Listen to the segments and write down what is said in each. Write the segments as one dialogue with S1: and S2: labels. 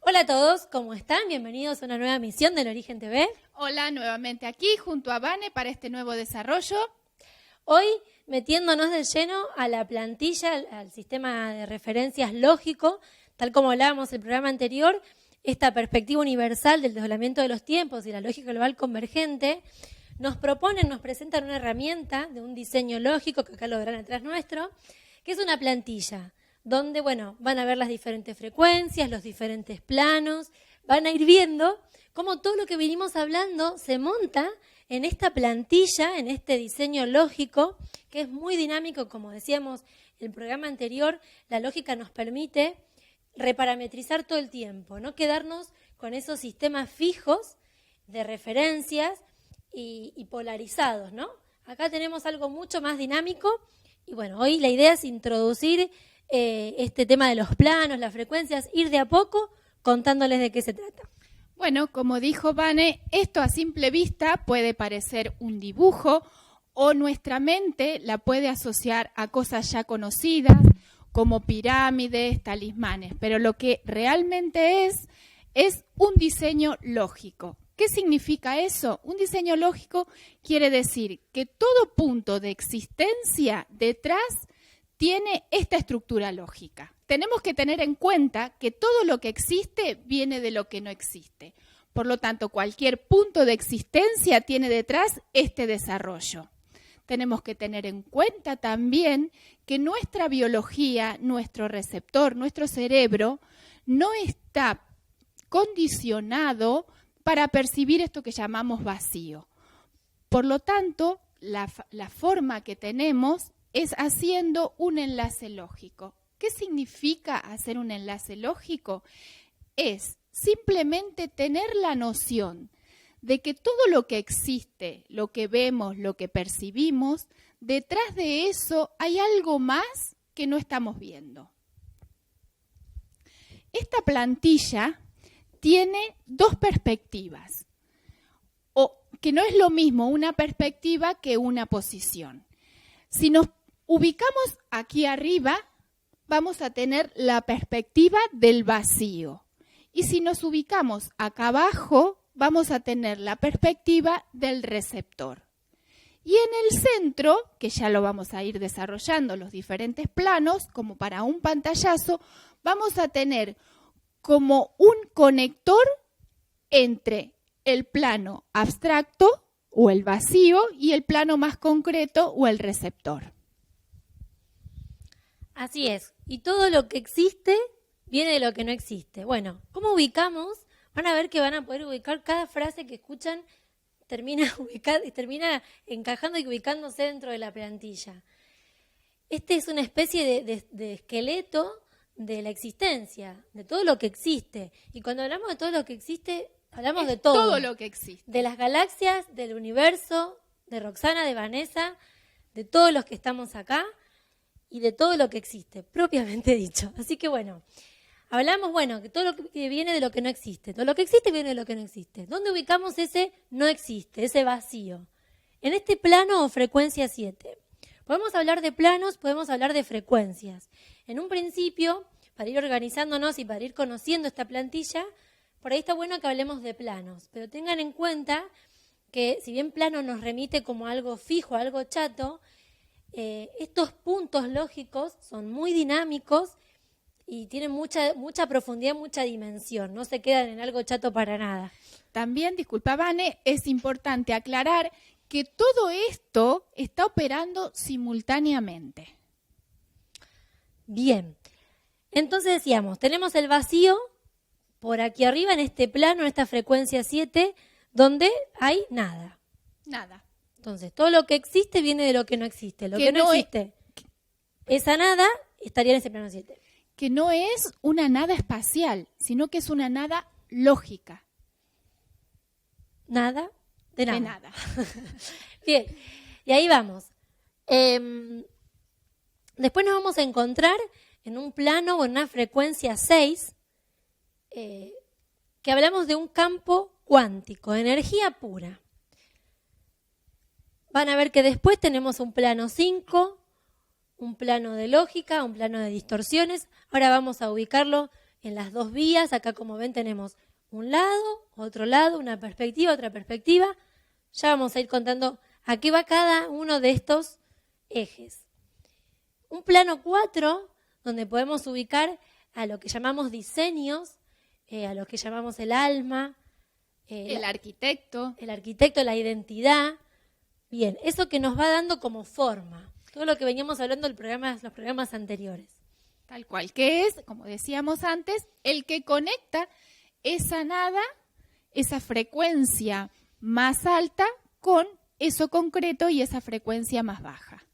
S1: Hola a todos, ¿cómo están? Bienvenidos a una nueva emisión del Origen TV.
S2: Hola, nuevamente aquí junto a Vane para este nuevo desarrollo.
S1: Hoy metiéndonos de lleno a la plantilla, al sistema de referencias lógico, tal como hablábamos en el programa anterior, esta perspectiva universal del desdoblamiento de los tiempos y la lógica global convergente, nos presentan una herramienta de un diseño lógico, que acá lo verán atrás nuestro, que es una plantilla, donde, van a ver las diferentes frecuencias, los diferentes planos, van a ir viendo cómo todo lo que vinimos hablando se monta en esta plantilla, en este diseño lógico, que es muy dinámico, como decíamos en el programa anterior, la lógica nos permite reparametrizar todo el tiempo, no quedarnos con esos sistemas fijos de referencias y polarizados, ¿no? Acá tenemos algo mucho más dinámico y hoy la idea es introducir este tema de los planos, las frecuencias, ir de a poco contándoles de qué se trata.
S2: Bueno, como dijo Vane, esto a simple vista puede parecer un dibujo o nuestra mente la puede asociar a cosas ya conocidas como pirámides, talismanes, pero lo que realmente es un diseño lógico. ¿Qué significa eso? Un diseño lógico quiere decir que todo punto de existencia detrás tiene esta estructura lógica. Tenemos que tener en cuenta que todo lo que existe viene de lo que no existe. Por lo tanto, cualquier punto de existencia tiene detrás este desarrollo. Tenemos que tener en cuenta también que nuestra biología, nuestro receptor, nuestro cerebro, no está condicionado para percibir esto que llamamos vacío. Por lo tanto, la forma que tenemos es haciendo un enlace lógico. ¿Qué significa hacer un enlace lógico? Es simplemente tener la noción de que todo lo que existe, lo que vemos, lo que percibimos, detrás de eso hay algo más que no estamos viendo. Esta plantilla tiene dos perspectivas, que no es lo mismo una perspectiva que una posición. Si nos ubicamos aquí arriba, vamos a tener la perspectiva del vacío. Y si nos ubicamos acá abajo, vamos a tener la perspectiva del receptor. Y en el centro, que ya lo vamos a ir desarrollando los diferentes planos, como para un pantallazo, vamos a tener como un conector entre el plano abstracto o el vacío y el plano más concreto o el receptor.
S1: Así es, y todo lo que existe viene de lo que no existe. Bueno, ¿cómo ubicamos? Van a ver que van a poder ubicar cada frase que escuchan, termina encajando y ubicándose dentro de la plantilla. Este es una especie de esqueleto de la existencia, de todo lo que existe. Y cuando hablamos de todo lo que existe, hablamos de todo.
S2: Todo lo que existe.
S1: De las galaxias, del universo, de Roxana, de Vanessa, de todos los que estamos acá y de todo lo que existe, propiamente dicho. Así que hablamos, que todo lo que viene de lo que no existe. Todo lo que existe viene de lo que no existe. ¿Dónde ubicamos ese no existe, ese vacío? En este plano o frecuencia 7. Podemos hablar de planos, podemos hablar de frecuencias. En un principio, para ir organizándonos y para ir conociendo esta plantilla, por ahí está bueno que hablemos de planos, pero tengan en cuenta que si bien plano nos remite como algo fijo, algo chato, estos puntos lógicos son muy dinámicos y tienen mucha profundidad, mucha dimensión, no se quedan en algo chato para nada.
S2: También, disculpa Vane, es importante aclarar que todo esto está operando simultáneamente.
S1: Bien, entonces decíamos, tenemos el vacío por aquí arriba en este plano, en esta frecuencia 7, donde hay nada.
S2: Nada.
S1: Entonces, todo lo que existe viene de lo que no existe. Lo que no existe, esa nada estaría en ese plano 7.
S2: Que no es una nada espacial, sino que es una nada lógica.
S1: Nada de nada.
S2: De nada.
S1: Bien, y ahí vamos. Después nos vamos a encontrar en un plano o en una frecuencia 6, que hablamos de un campo cuántico, energía pura. Van a ver que después tenemos un plano 5, un plano de lógica, un plano de distorsiones. Ahora vamos a ubicarlo en las dos vías. Acá, como ven, tenemos un lado, otro lado, una perspectiva, otra perspectiva. Ya vamos a ir contando a qué va cada uno de estos ejes. Un plano 4, donde podemos ubicar a lo que llamamos diseños, a lo que llamamos el alma,
S2: el arquitecto,
S1: la identidad. Bien, eso que nos va dando como forma, todo lo que veníamos hablando en los programas anteriores.
S2: Tal cual, que es, como decíamos antes, el que conecta esa nada, esa frecuencia más alta con eso concreto y esa frecuencia más baja.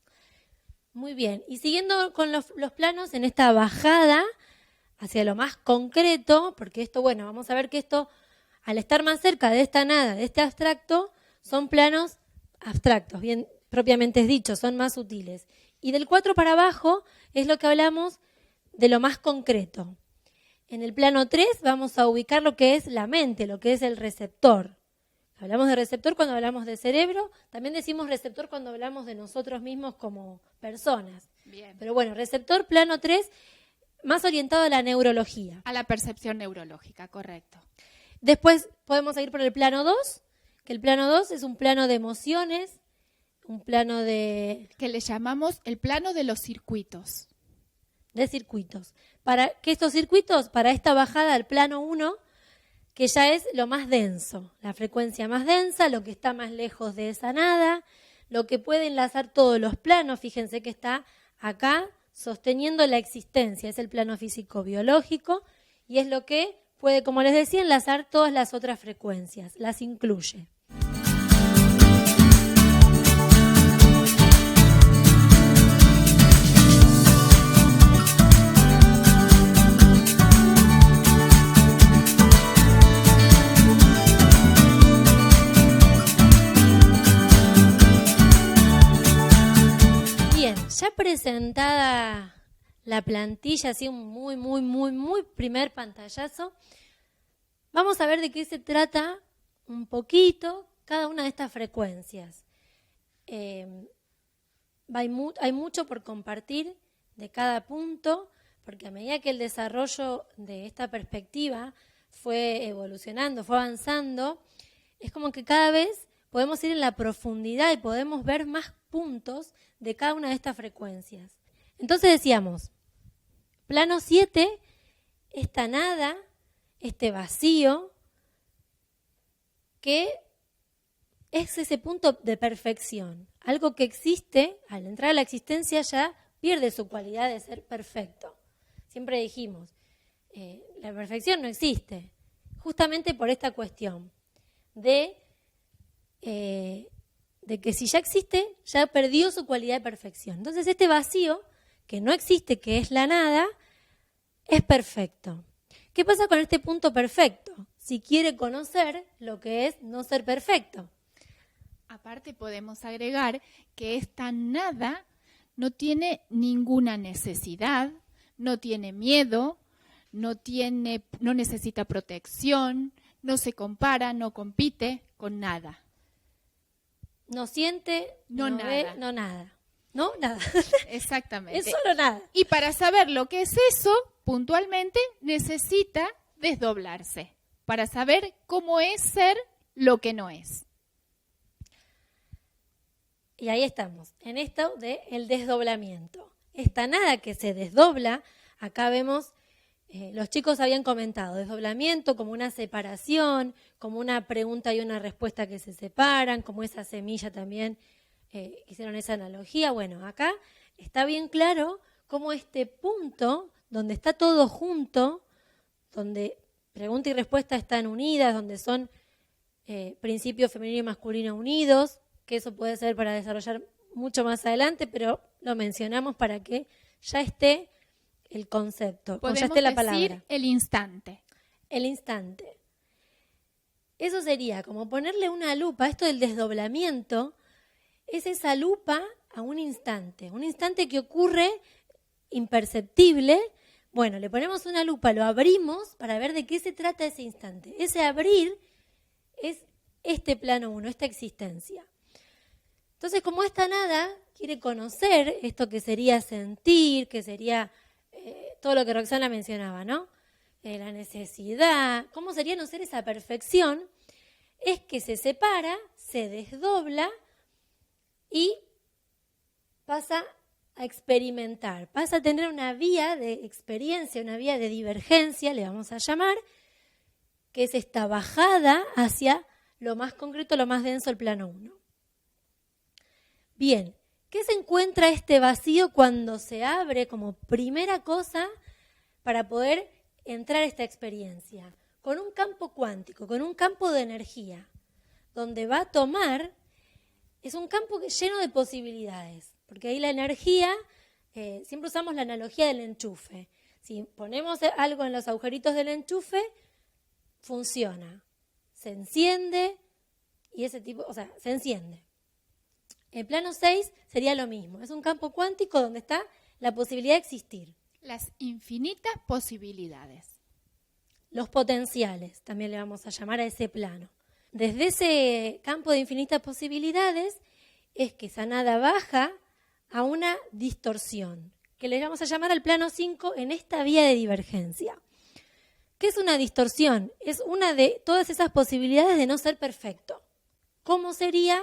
S1: Muy bien, y siguiendo con los planos en esta bajada hacia lo más concreto, porque esto, bueno, vamos a ver que esto, al estar más cerca de esta nada, de este abstracto, son planos abstractos, bien propiamente dicho, son más sutiles. Y del 4 para abajo es lo que hablamos de lo más concreto. En el plano 3 vamos a ubicar lo que es la mente, lo que es el receptor. Hablamos de receptor cuando hablamos de cerebro, también decimos receptor cuando hablamos de nosotros mismos como personas.
S2: Bien.
S1: Pero bueno, receptor plano 3, más orientado a la neurología.
S2: A la percepción neurológica, correcto.
S1: Después podemos ir por el plano 2, que el plano 2 es un plano de emociones, un plano de...
S2: que le llamamos el plano de los circuitos.
S1: De circuitos. Para que estos circuitos, para esta bajada al plano 1, que ya es lo más denso, la frecuencia más densa, lo que está más lejos de esa nada, lo que puede enlazar todos los planos. Fíjense que está acá sosteniendo la existencia, es el plano físico-biológico y es lo que puede, como les decía, enlazar todas las otras frecuencias, las incluye. Ya presentada la plantilla, así un muy primer pantallazo, vamos a ver de qué se trata un poquito cada una de estas frecuencias. Hay mucho por compartir de cada punto, porque a medida que el desarrollo de esta perspectiva fue evolucionando, fue avanzando, es como que cada vez podemos ir en la profundidad y podemos ver más puntos de cada una de estas frecuencias. Entonces decíamos, plano 7, esta nada, este vacío, que es ese punto de perfección. Algo que existe, al entrar a la existencia ya pierde su cualidad de ser perfecto. Siempre dijimos, la perfección no existe, justamente por esta cuestión de que si ya existe, ya perdió su cualidad de perfección. Entonces este vacío, que no existe, que es la nada, es perfecto. ¿Qué pasa con este punto perfecto? Si quiere conocer lo que es no ser perfecto.
S2: Aparte podemos agregar que esta nada no tiene ninguna necesidad, no tiene miedo, no necesita protección, no se compara, no compite con nada.
S1: No siente, no
S2: nada.
S1: Ve, no nada. No, nada.
S2: Exactamente.
S1: Es solo nada.
S2: Y para saber lo que es eso, puntualmente, necesita desdoblarse para saber cómo es ser lo que no es.
S1: Y ahí estamos, en esto del desdoblamiento. Esta nada que se desdobla, acá vemos, los chicos habían comentado, desdoblamiento como una separación, como una pregunta y una respuesta que se separan, como esa semilla también, hicieron esa analogía. Bueno, acá está bien claro cómo este punto, donde está todo junto, donde pregunta y respuesta están unidas, donde son principios femenino y masculino unidos, que eso puede ser para desarrollar mucho más adelante, pero lo mencionamos para que ya esté el concepto, o ya esté la palabra.
S2: Podemos decir el instante.
S1: El instante. Eso sería como ponerle una lupa, esto del desdoblamiento, es esa lupa a un instante que ocurre imperceptible. Bueno, le ponemos una lupa, lo abrimos para ver de qué se trata ese instante. Ese abrir es este plano 1, esta existencia. Entonces, como esta nada quiere conocer esto que sería sentir, que sería todo lo que Roxana mencionaba, ¿no? la necesidad, cómo sería no ser esa perfección, es que se separa, se desdobla y pasa a experimentar, pasa a tener una vía de experiencia, una vía de divergencia, le vamos a llamar, que es esta bajada hacia lo más concreto, lo más denso, el plano 1. Bien, ¿qué se encuentra este vacío cuando se abre como primera cosa para poder entrar a esta experiencia? Con un campo cuántico, con un campo de energía, donde va a tomar, es un campo lleno de posibilidades, porque ahí la energía, siempre usamos la analogía del enchufe. Si ponemos algo en los agujeritos del enchufe, funciona, se enciende y ese tipo, o sea, se enciende. El plano 6 sería lo mismo, es un campo cuántico donde está la posibilidad de existir.
S2: Las infinitas posibilidades.
S1: Los potenciales, también le vamos a llamar a ese plano. Desde ese campo de infinitas posibilidades es que esa nada baja a una distorsión, que le vamos a llamar al plano 5 en esta vía de divergencia. ¿Qué es una distorsión? Es una de todas esas posibilidades de no ser perfecto. ¿Cómo sería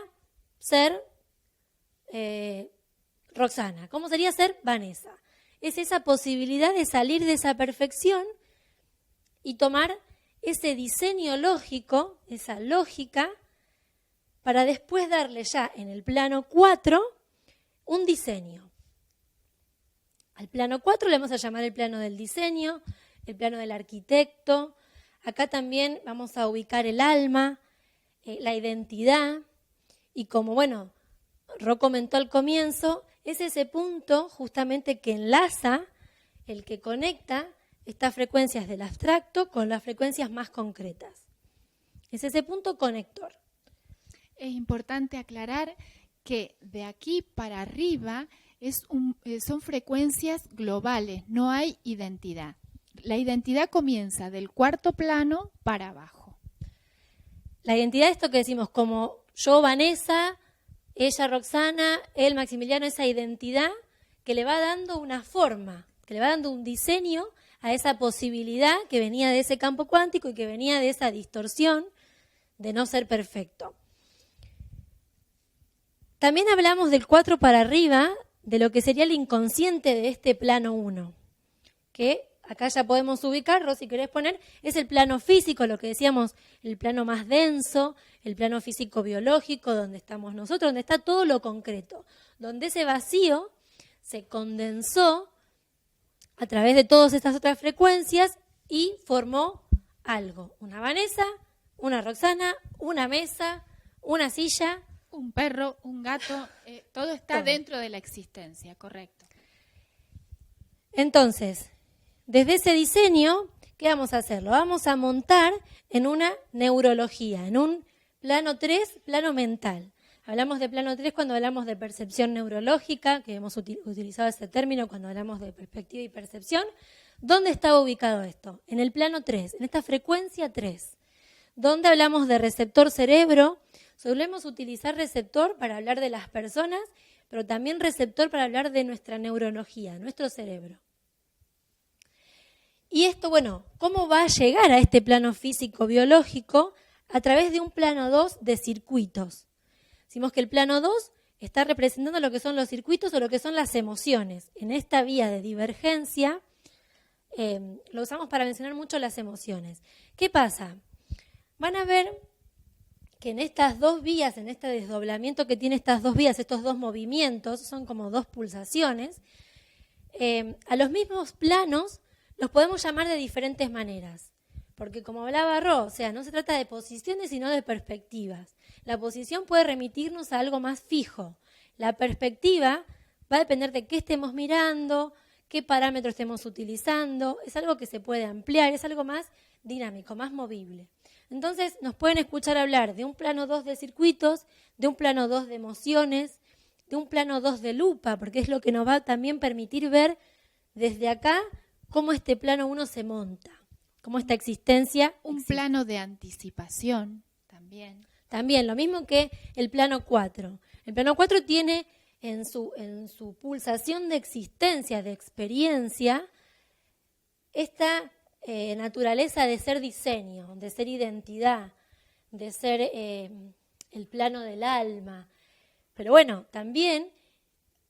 S1: ser Roxana? ¿Cómo sería ser Vanessa? Es esa posibilidad de salir de esa perfección y tomar ese diseño lógico, esa lógica, para después darle ya en el plano 4 un diseño. Al plano 4 le vamos a llamar el plano del diseño, el plano del arquitecto. Acá también vamos a ubicar el alma, la identidad. Y como, bueno, Ro comentó al comienzo, es ese punto justamente que enlaza, el que conecta estas frecuencias del abstracto con las frecuencias más concretas. Es ese punto conector.
S2: Es importante aclarar que de aquí para arriba son frecuencias globales, no hay identidad. La identidad comienza del cuarto plano para abajo.
S1: La identidad es esto que decimos, como yo, Vanessa, ella, Roxana, él, Maximiliano, esa identidad que le va dando una forma, que le va dando un diseño a esa posibilidad que venía de ese campo cuántico y que venía de esa distorsión de no ser perfecto. También hablamos del 4 para arriba, de lo que sería el inconsciente de este plano 1, que acá ya podemos ubicarlo, si querés poner, es el plano físico, lo que decíamos, el plano más denso, el plano físico biológico, donde estamos nosotros, donde está todo lo concreto, donde ese vacío se condensó a través de todas estas otras frecuencias y formó algo, una Vanessa, una Roxana, una mesa, una silla,
S2: un perro, un gato, todo está dentro de la existencia, correcto.
S1: Entonces, desde ese diseño, ¿qué vamos a hacer? Lo vamos a montar en una neurología, en un plano 3, plano mental. Hablamos de plano 3 cuando hablamos de percepción neurológica, que hemos utilizado ese término cuando hablamos de perspectiva y percepción. ¿Dónde estaba ubicado esto? En el plano 3, en esta frecuencia 3. ¿Dónde hablamos de receptor cerebro? Solemos utilizar receptor para hablar de las personas, pero también receptor para hablar de nuestra neurología, nuestro cerebro. Y esto, bueno, ¿cómo va a llegar a este plano físico-biológico? A través de un plano 2 de circuitos. Decimos que el plano 2 está representando lo que son los circuitos o lo que son las emociones. En esta vía de divergencia lo usamos para mencionar mucho las emociones. ¿Qué pasa? Van a ver que en estas dos vías, en este desdoblamiento que tiene estas dos vías, estos dos movimientos, son como dos pulsaciones, a los mismos planos los podemos llamar de diferentes maneras. Porque como hablaba Ro, o sea, no se trata de posiciones, sino de perspectivas. La posición puede remitirnos a algo más fijo. La perspectiva va a depender de qué estemos mirando, qué parámetros estemos utilizando. Es algo que se puede ampliar, es algo más dinámico, más movible. Entonces nos pueden escuchar hablar de un plano 2 de circuitos, de un plano 2 de emociones, de un plano 2 de lupa, porque es lo que nos va a también permitir ver desde acá cómo este plano 1 se monta, cómo esta existencia existe.
S2: Plano de anticipación también.
S1: También, lo mismo que el plano 4. El plano 4 tiene en su pulsación de existencia, de experiencia, esta naturaleza de ser diseño, de ser identidad, de ser el plano del alma. Pero bueno, también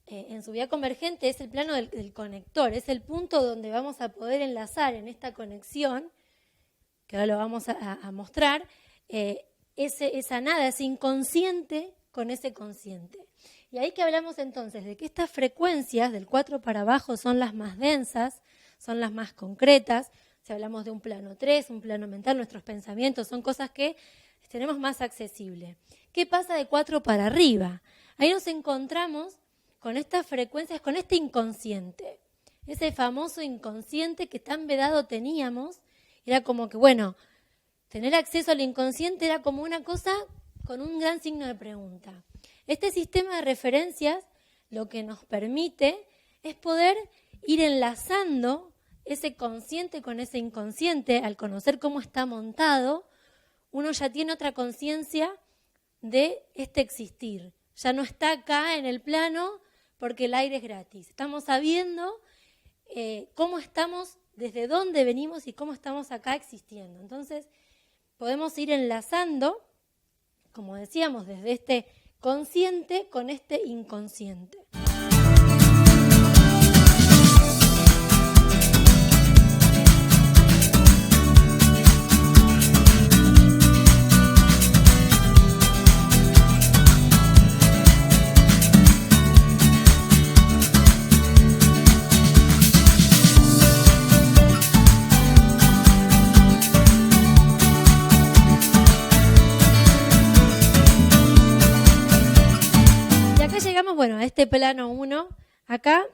S1: en Subida Convergente es el plano del conector, es el punto donde vamos a poder enlazar en esta conexión, que ahora lo vamos a mostrar, esa nada, ese inconsciente con ese consciente. Y ahí que hablamos entonces de que estas frecuencias del 4 para abajo son las más densas, son las más concretas. Si hablamos de un plano 3, un plano mental, nuestros pensamientos son cosas que tenemos más accesible. ¿Qué pasa de 4 para arriba? Ahí nos encontramos con estas frecuencias, con este inconsciente. Ese famoso inconsciente que tan vedado teníamos, era como que, bueno, tener acceso al inconsciente era como una cosa con un gran signo de pregunta. Este sistema de referencias lo que nos permite es poder ir enlazando ese consciente con ese inconsciente. Al conocer cómo está montado, uno ya tiene otra conciencia de este existir. Ya no está acá en el plano porque el aire es gratis. Estamos sabiendo cómo estamos, desde dónde venimos y cómo estamos acá existiendo. Entonces, podemos ir enlazando, como decíamos, desde este consciente con este inconsciente. Bueno, a este plano 1, acá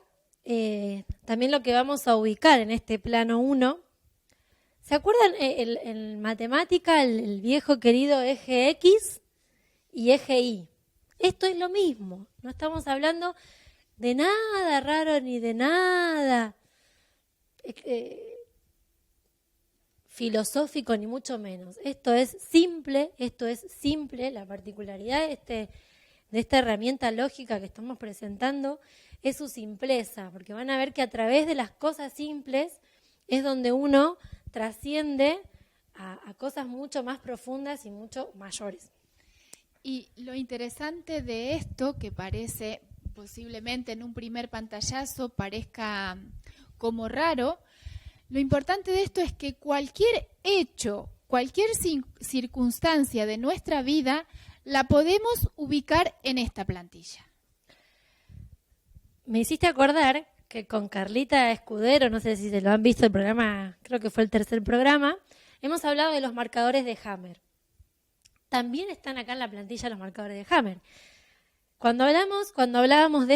S1: también lo que vamos a ubicar en este plano 1, ¿se acuerdan en matemática el viejo querido eje X y eje Y? Esto es lo mismo, no estamos hablando de nada raro ni de nada filosófico ni mucho menos. Esto es simple, la particularidad de esta herramienta lógica que estamos presentando es su simpleza, porque van a ver que a través de las cosas simples es donde uno trasciende a cosas mucho más profundas y mucho mayores.
S2: Y lo interesante de esto, que parece posiblemente en un primer pantallazo parezca como raro, lo importante de esto es que cualquier hecho, cualquier circunstancia de nuestra vida la podemos ubicar en esta plantilla.
S1: Me hiciste acordar que con Carlita Escudero, no sé si se lo han visto el programa, creo que fue el tercer programa, hemos hablado de los marcadores de Hammer. También están acá en la plantilla los marcadores de Hammer. Cuando hablábamos de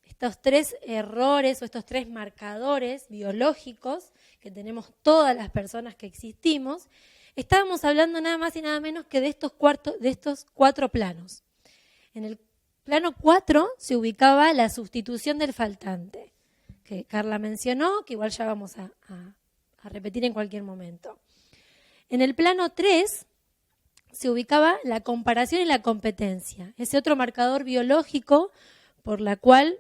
S1: estos 3 errores o estos 3 marcadores biológicos que tenemos todas las personas que existimos, estábamos hablando nada más y nada menos que de estos 4 planos. En el plano 4 se ubicaba la sustitución del faltante, que Carla mencionó, que igual ya vamos a repetir en cualquier momento. En el plano 3 se ubicaba la comparación y la competencia, ese otro marcador biológico por la cual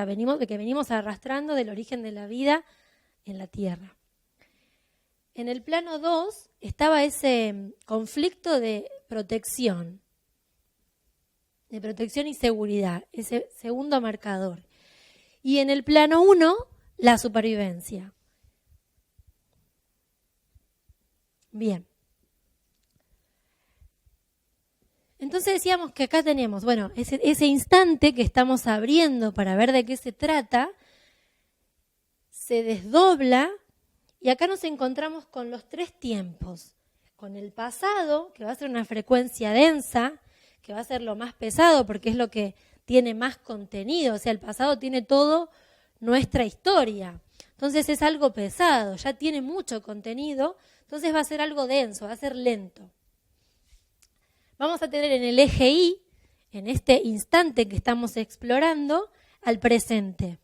S1: venimos arrastrando del origen de la vida en la Tierra. En el plano 2 estaba ese conflicto de protección y seguridad, ese segundo marcador. Y en el plano 1, la supervivencia. Bien. Entonces decíamos que acá tenemos, bueno, ese instante que estamos abriendo para ver de qué se trata, se desdobla. Y acá nos encontramos con los 3 tiempos, con el pasado, que va a ser una frecuencia densa, que va a ser lo más pesado porque es lo que tiene más contenido, o sea, el pasado tiene todo nuestra historia, entonces es algo pesado, ya tiene mucho contenido, entonces va a ser algo denso, va a ser lento. Vamos a tener en el eje Y, en este instante que estamos explorando, al presente.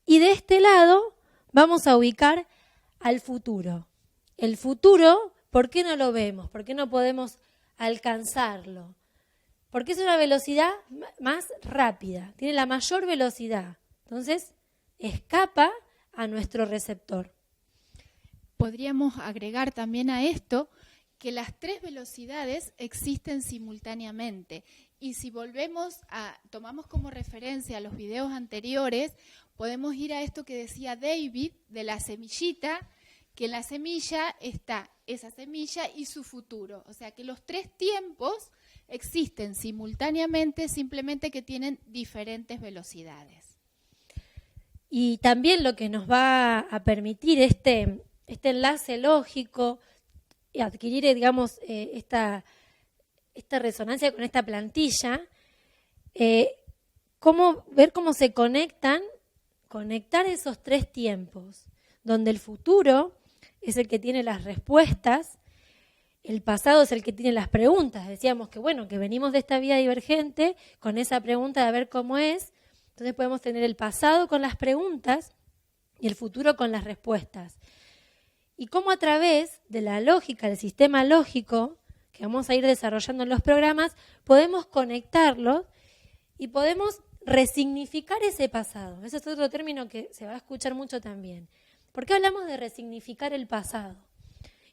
S1: Y de este lado vamos a ubicar al futuro. El futuro, ¿por qué no lo vemos? ¿Por qué no podemos alcanzarlo? Porque es una velocidad más rápida, tiene la mayor velocidad. Entonces, escapa a nuestro receptor.
S2: Podríamos agregar también a esto que las 3 velocidades existen simultáneamente. Y si tomamos como referencia los videos anteriores, podemos ir a esto que decía David de la semillita, que en la semilla está esa semilla y su futuro. O sea que los 3 tiempos existen simultáneamente, simplemente que tienen diferentes velocidades.
S1: Y también lo que nos va a permitir este enlace lógico y adquirir, digamos, esta resonancia con esta plantilla, ver cómo se conectar esos 3 tiempos, donde el futuro es el que tiene las respuestas, el pasado es el que tiene las preguntas. Decíamos que venimos de esta vida divergente con esa pregunta de ver cómo es, entonces podemos tener el pasado con las preguntas y el futuro con las respuestas. Y cómo a través de la lógica, del sistema lógico, que vamos a ir desarrollando en los programas, podemos conectarlos y podemos resignificar ese pasado. Ese es otro término que se va a escuchar mucho también. ¿Por qué hablamos de resignificar el pasado?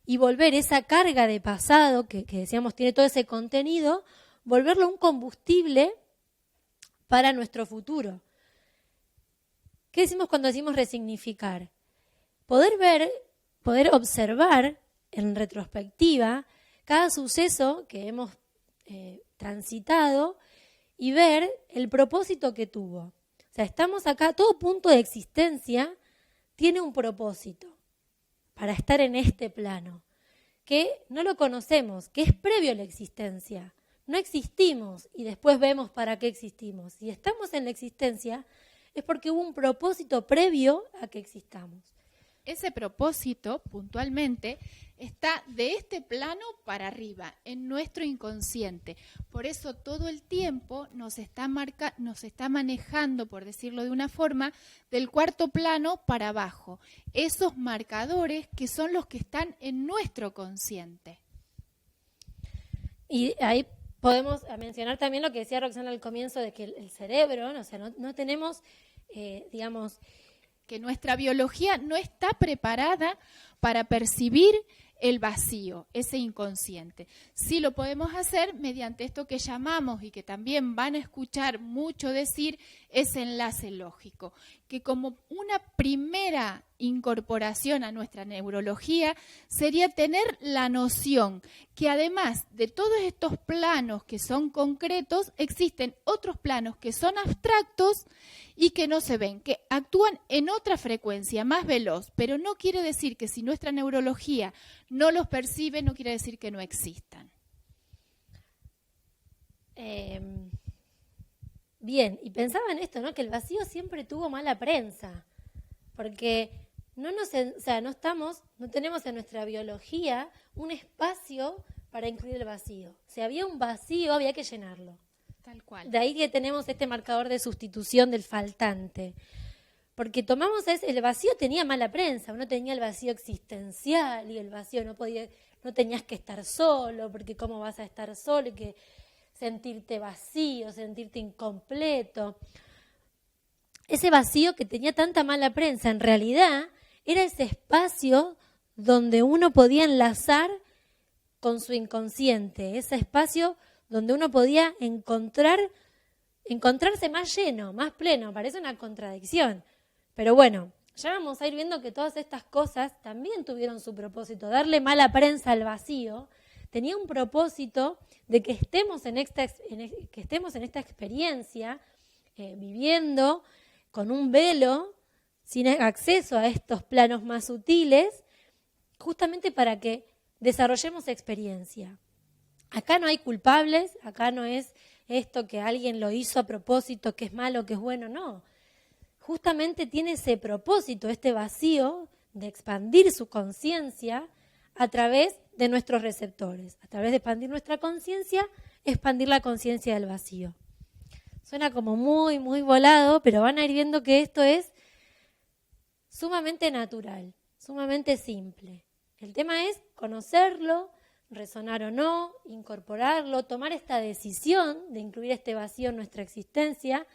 S1: Y volver esa carga de pasado, que decíamos tiene todo ese contenido, volverlo un combustible para nuestro futuro. ¿Qué decimos cuando decimos resignificar? Poder observar en retrospectiva cada suceso que hemos transitado y ver el propósito que tuvo. O sea, estamos acá, todo punto de existencia tiene un propósito para estar en este plano, que no lo conocemos, que es previo a la existencia. No existimos y después vemos para qué existimos. Si estamos en la existencia es porque hubo un propósito previo a que existamos.
S2: Ese propósito, puntualmente, está de este plano para arriba, en nuestro inconsciente. Por eso todo el tiempo nos está manejando, por decirlo de una forma, del 4º plano para abajo. Esos marcadores que son los que están en nuestro consciente.
S1: Y ahí podemos mencionar también lo que decía Roxana al comienzo, de que el cerebro, o sea, no tenemos,
S2: que nuestra biología no está preparada para percibir el vacío, ese inconsciente. Sí lo podemos hacer mediante esto que llamamos y que también van a escuchar mucho decir, ese enlace lógico, que como una primera incorporación a nuestra neurología sería tener la noción que además de todos estos planos que son concretos, existen otros planos que son abstractos y que no se ven, que actúan en otra frecuencia, más veloz, pero no quiere decir que si nuestra neurología no los percibe, no quiere decir que no existan.
S1: Bien, y pensaba en esto, ¿no? Que el vacío siempre tuvo mala prensa, porque no tenemos en nuestra biología un espacio para incluir el vacío. Si había un vacío, había que llenarlo.
S2: Tal cual.
S1: De ahí que tenemos este marcador de sustitución del faltante. Porque el vacío tenía mala prensa, uno tenía el vacío existencial y el vacío no tenías que estar solo, porque cómo vas a estar solo y que sentirte vacío, sentirte incompleto. Ese vacío que tenía tanta mala prensa, en realidad era ese espacio donde uno podía enlazar con su inconsciente, ese espacio donde uno podía encontrarse más lleno, más pleno. Parece una contradicción, pero bueno, ya vamos a ir viendo que todas estas cosas también tuvieron su propósito. Darle mala prensa al vacío tenía un propósito de que estemos en esta experiencia viviendo con un velo, sin acceso a estos planos más sutiles, justamente para que desarrollemos experiencia. Acá no hay culpables, acá no es esto que alguien lo hizo a propósito, que es malo, que es bueno, no. Justamente tiene ese propósito, este vacío de expandir su conciencia a través de nuestros receptores. A través de expandir nuestra conciencia, expandir la conciencia del vacío. Suena como muy, muy volado, pero van a ir viendo que esto es sumamente natural, sumamente simple. El tema es conocerlo, resonar o no, incorporarlo, tomar esta decisión de incluir este vacío en nuestra existencia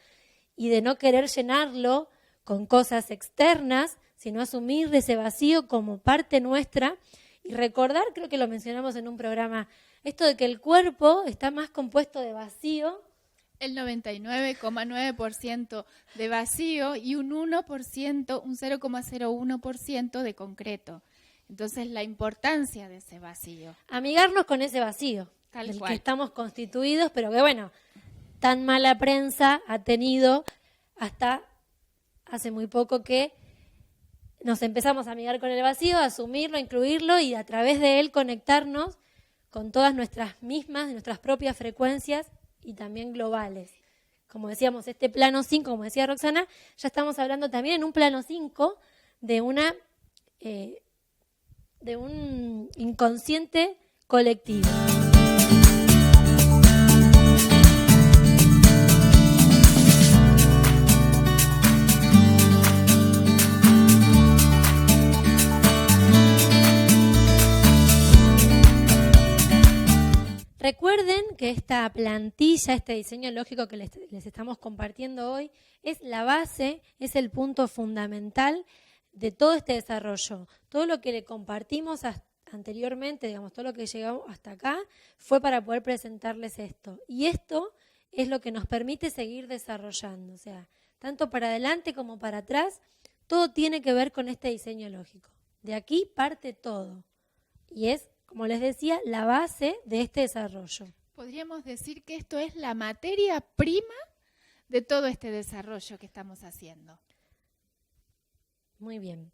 S1: y de no querer llenarlo con cosas externas, sino asumir ese vacío como parte nuestra y recordar, creo que lo mencionamos en un programa, esto de que el cuerpo está más compuesto de vacío.
S2: El 99,9% de vacío y un 1%, un 0,01% de concreto. Entonces, la importancia de ese vacío.
S1: Amigarnos con ese vacío,
S2: Tal
S1: del
S2: cual.
S1: que estamos constituidos, pero que bueno, tan mala prensa ha tenido hasta hace muy poco que nos empezamos a amigar con el vacío, a asumirlo, a incluirlo y a través de él conectarnos con todas nuestras mismas, nuestras propias frecuencias y también globales. Como decíamos, este plano 5, como decía Roxana, ya estamos hablando también en un plano 5 de un inconsciente colectivo. Recuerden que esta plantilla, este diseño lógico que les estamos compartiendo hoy, es la base, es el punto fundamental de todo este desarrollo. Todo lo que le compartimos anteriormente, digamos, todo lo que llegamos hasta acá, fue para poder presentarles esto. Y esto es lo que nos permite seguir desarrollando. O sea, tanto para adelante como para atrás, todo tiene que ver con este diseño lógico. De aquí parte todo. Y es, como les decía, la base de este desarrollo.
S2: Podríamos decir que esto es la materia prima de todo este desarrollo que estamos haciendo.
S1: Muy bien.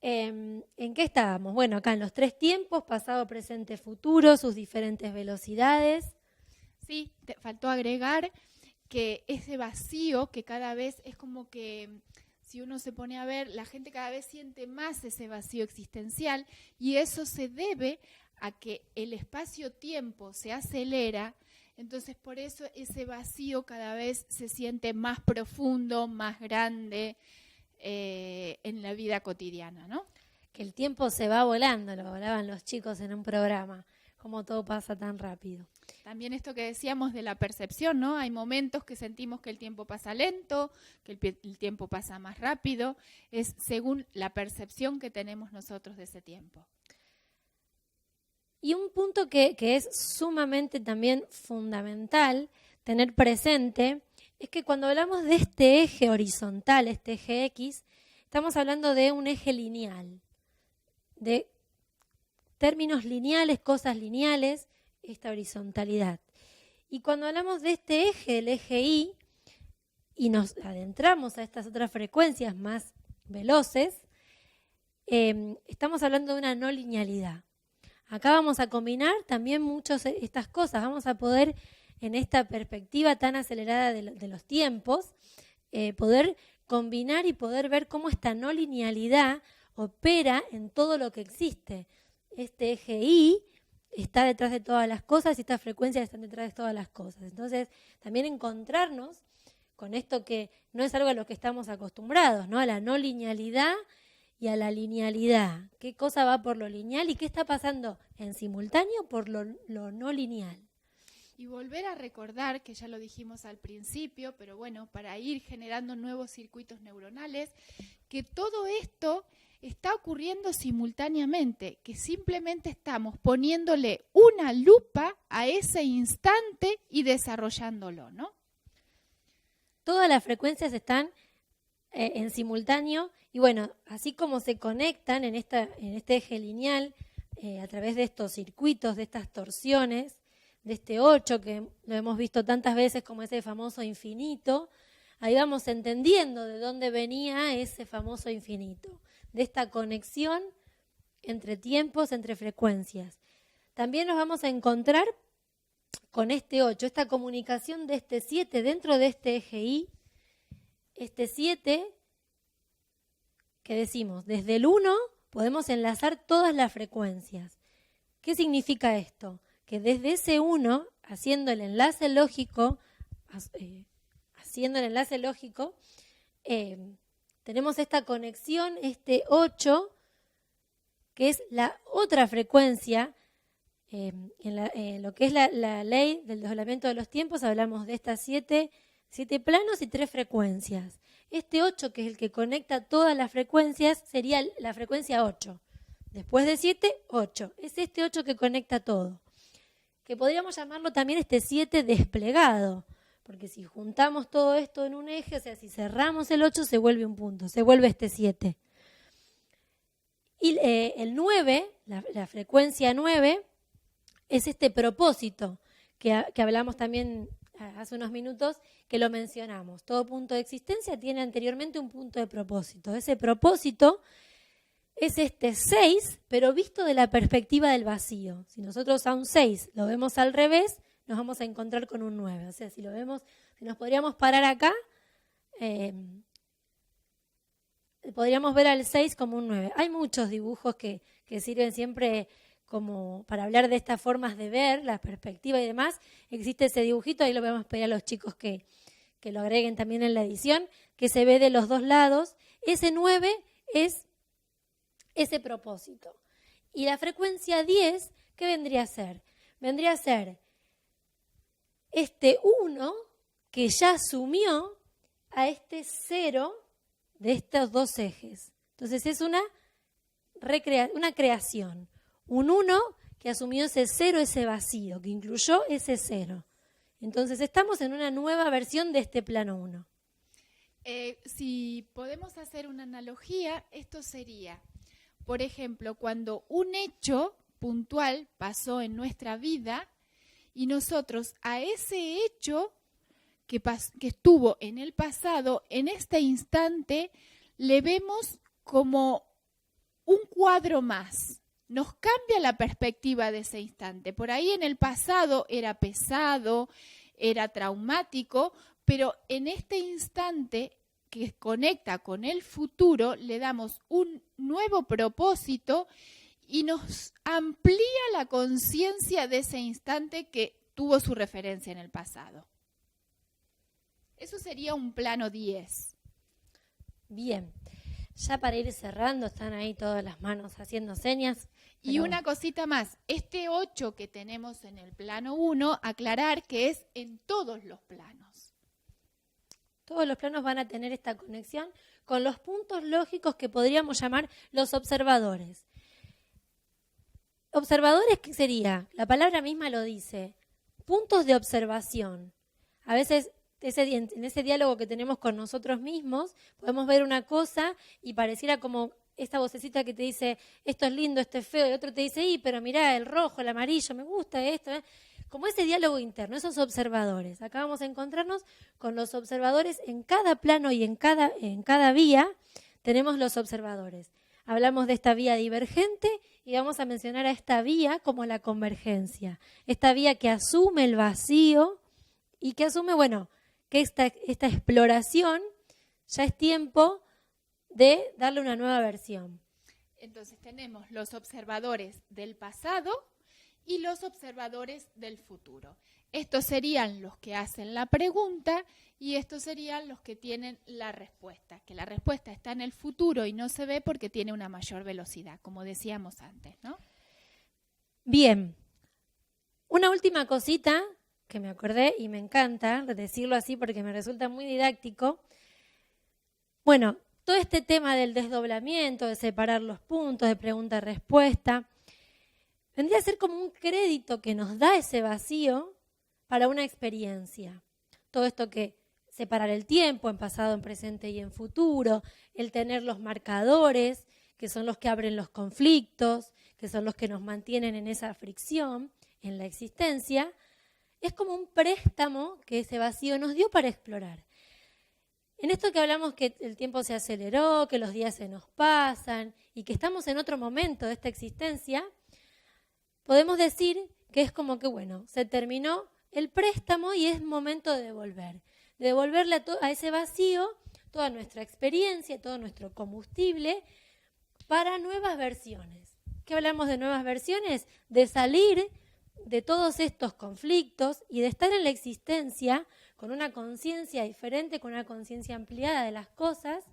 S1: ¿En qué estábamos? Bueno, acá en los 3 tiempos, pasado, presente, futuro, sus diferentes velocidades.
S2: Sí, te faltó agregar que ese vacío que cada vez es como que, si uno se pone a ver, la gente cada vez siente más ese vacío existencial y eso se debe a que el espacio-tiempo se acelera, entonces por eso ese vacío cada vez se siente más profundo, más grande en la vida cotidiana, ¿no?
S1: Que el tiempo se va volando, lo hablaban los chicos en un programa, cómo todo pasa tan rápido.
S2: También esto que decíamos de la percepción, ¿no? Hay momentos que sentimos que el tiempo pasa lento, que el tiempo pasa más rápido, es según la percepción que tenemos nosotros de ese tiempo.
S1: Y un punto que es sumamente también fundamental tener presente es que cuando hablamos de este eje horizontal, este eje X, estamos hablando de un eje lineal, de términos lineales, cosas lineales, esta horizontalidad. Y cuando hablamos de este eje, el eje Y, y nos adentramos a estas otras frecuencias más veloces, estamos hablando de una no linealidad. Acá vamos a combinar también muchas estas cosas, vamos a poder, en esta perspectiva tan acelerada de los tiempos, poder combinar y poder ver cómo esta no linealidad opera en todo lo que existe. Este eje Y está detrás de todas las cosas y estas frecuencias están detrás de todas las cosas. Entonces, también encontrarnos con esto que no es algo a lo que estamos acostumbrados, ¿no? A la no linealidad y a la linealidad. ¿Qué cosa va por lo lineal y qué está pasando en simultáneo por lo no lineal?
S2: Y volver a recordar, que ya lo dijimos al principio, pero bueno, para ir generando nuevos circuitos neuronales, que todo esto está ocurriendo simultáneamente, que simplemente estamos poniéndole una lupa a ese instante y desarrollándolo, ¿no?
S1: Todas las frecuencias están en simultáneo y bueno, así como se conectan en este eje lineal a través de estos circuitos, de estas torsiones, de este 8 que lo hemos visto tantas veces como ese famoso infinito, ahí vamos entendiendo de dónde venía ese famoso infinito, de esta conexión entre tiempos, entre frecuencias. También nos vamos a encontrar con este 8, esta comunicación de este 7 dentro de este eje Y, este 7 que decimos, desde el 1 podemos enlazar todas las frecuencias. ¿Qué significa esto? Que desde ese 1, haciendo el enlace lógico, tenemos esta conexión, este 8, que es la otra frecuencia. En lo que es la ley del desdoblamiento de los tiempos, hablamos de estas 7 planos y 3 frecuencias. Este 8, que es el que conecta todas las frecuencias, sería la frecuencia 8. Después de 7, 8. Es este 8 que conecta todo. Que podríamos llamarlo también este 7 desplegado. Porque si juntamos todo esto en un eje, o sea, si cerramos el 8, se vuelve un punto, se vuelve este 7. Y el 9, la frecuencia 9, es este propósito que hablamos también hace unos minutos, que lo mencionamos. Todo punto de existencia tiene anteriormente un punto de propósito. Ese propósito es este 6, pero visto de la perspectiva del vacío. Si nosotros a un 6 lo vemos al revés, nos vamos a encontrar con un 9. O sea, si lo vemos, si nos podríamos parar acá, podríamos ver al 6 como un 9. Hay muchos dibujos que sirven siempre como para hablar de estas formas de ver, la perspectiva y demás. Existe ese dibujito, ahí lo vamos a pedir a los chicos que lo agreguen también en la edición, que se ve de los dos lados. Ese 9 es ese propósito. Y la frecuencia 10, ¿qué vendría a ser? Vendría a ser este 1 que ya asumió a este 0 de estos dos ejes. Entonces es una creación. Un 1 que asumió ese 0, ese vacío, que incluyó ese 0. Entonces estamos en una nueva versión de este plano 1.
S2: Si podemos hacer una analogía, esto sería, por ejemplo, cuando un hecho puntual pasó en nuestra vida y nosotros a ese hecho que estuvo en el pasado, en este instante, le vemos como un cuadro más. Nos cambia la perspectiva de ese instante. Por ahí en el pasado era pesado, era traumático, pero en este instante que conecta con el futuro, le damos un nuevo propósito y nos amplía la conciencia de ese instante que tuvo su referencia en el pasado. Eso sería un plano 10.
S1: Bien, ya para ir cerrando, están ahí todas las manos haciendo señas.
S2: Y una cosita más, este 8 que tenemos en el plano 1, aclarar que es en todos los planos.
S1: Todos los planos van a tener esta conexión con los puntos lógicos que podríamos llamar los observadores. ¿Observadores qué sería? La palabra misma lo dice. Puntos de observación. A veces en ese diálogo que tenemos con nosotros mismos, podemos ver una cosa y pareciera como esta vocecita que te dice, esto es lindo, esto es feo, y otro te dice, pero mirá, el rojo, el amarillo, me gusta esto. Como ese diálogo interno, esos observadores. Acá vamos a encontrarnos con los observadores en cada plano y en cada vía tenemos los observadores. Hablamos de esta vía divergente y vamos a mencionar a esta vía como la convergencia. Esta vía que asume el vacío y que asume, que esta exploración ya es tiempo de darle una nueva versión.
S2: Entonces tenemos los observadores del pasado y los observadores del futuro. Estos serían los que hacen la pregunta y estos serían los que tienen la respuesta, que la respuesta está en el futuro y no se ve porque tiene una mayor velocidad, como decíamos antes, ¿no?
S1: Bien, una última cosita que me acordé y me encanta decirlo así porque me resulta muy didáctico. Bueno, todo este tema del desdoblamiento, de separar los puntos, de pregunta-respuesta, vendría a ser como un crédito que nos da ese vacío para una experiencia. Todo esto que separar el tiempo en pasado, en presente y en futuro, el tener los marcadores, que son los que abren los conflictos, que son los que nos mantienen en esa fricción, en la existencia, es como un préstamo que ese vacío nos dio para explorar. En esto que hablamos que el tiempo se aceleró, que los días se nos pasan y que estamos en otro momento de esta existencia, podemos decir que es como que, se terminó el préstamo y es momento de devolverle a ese vacío toda nuestra experiencia, todo nuestro combustible para nuevas versiones. ¿Qué hablamos de nuevas versiones? De salir de todos estos conflictos y de estar en la existencia con una conciencia diferente, con una conciencia ampliada de las cosas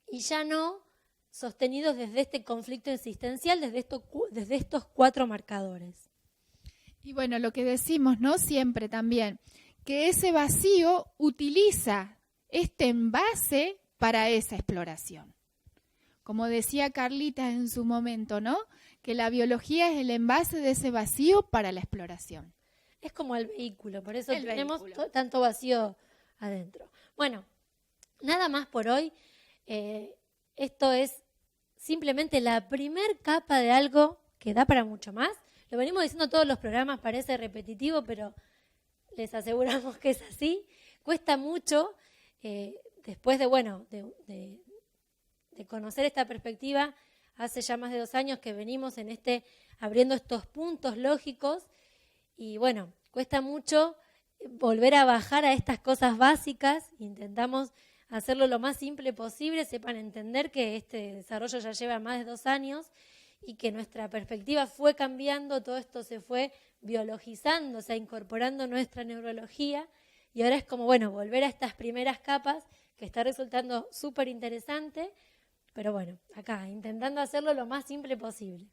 S1: y ya no sostenidos desde este conflicto existencial, desde estos 4 marcadores.
S2: Y lo que decimos, ¿no? Siempre también, que ese vacío utiliza este envase para esa exploración. Como decía Carlita en su momento, ¿no? Que la biología es el envase de ese vacío para la exploración.
S1: Es como el vehículo, por eso tenemos
S2: vehículo.
S1: tanto vacío adentro. Bueno, nada más por hoy. Esto es simplemente la primer capa de algo que da para mucho más. Lo venimos diciendo todos los programas, parece repetitivo, pero les aseguramos que es así. Cuesta mucho, después de conocer esta perspectiva, hace ya más de 2 años que venimos abriendo estos puntos lógicos, y bueno, cuesta mucho volver a bajar a estas cosas básicas. Intentamos hacerlo lo más simple posible, sepan entender que este desarrollo ya lleva más de 2 años y que nuestra perspectiva fue cambiando, todo esto se fue biologizando, o sea, incorporando nuestra neurología, y ahora es como, bueno, volver a estas primeras capas, que está resultando súper interesante, pero bueno, acá, intentando hacerlo lo más simple posible.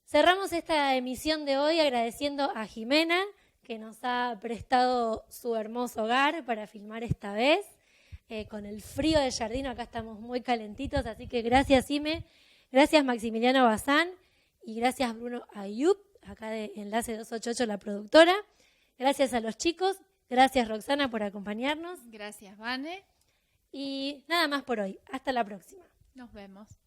S1: Cerramos esta emisión de hoy agradeciendo a Jimena, que nos ha prestado su hermoso hogar para filmar esta vez. Con el frío de Jardino, acá estamos muy calentitos, así que gracias, Ime. Gracias, Maximiliano Bazán, y gracias, Bruno Ayub, acá de Enlace 288, la productora. Gracias a los chicos, gracias, Roxana, por acompañarnos.
S2: Gracias, Vane.
S1: Y nada más por hoy. Hasta la próxima.
S2: Nos vemos.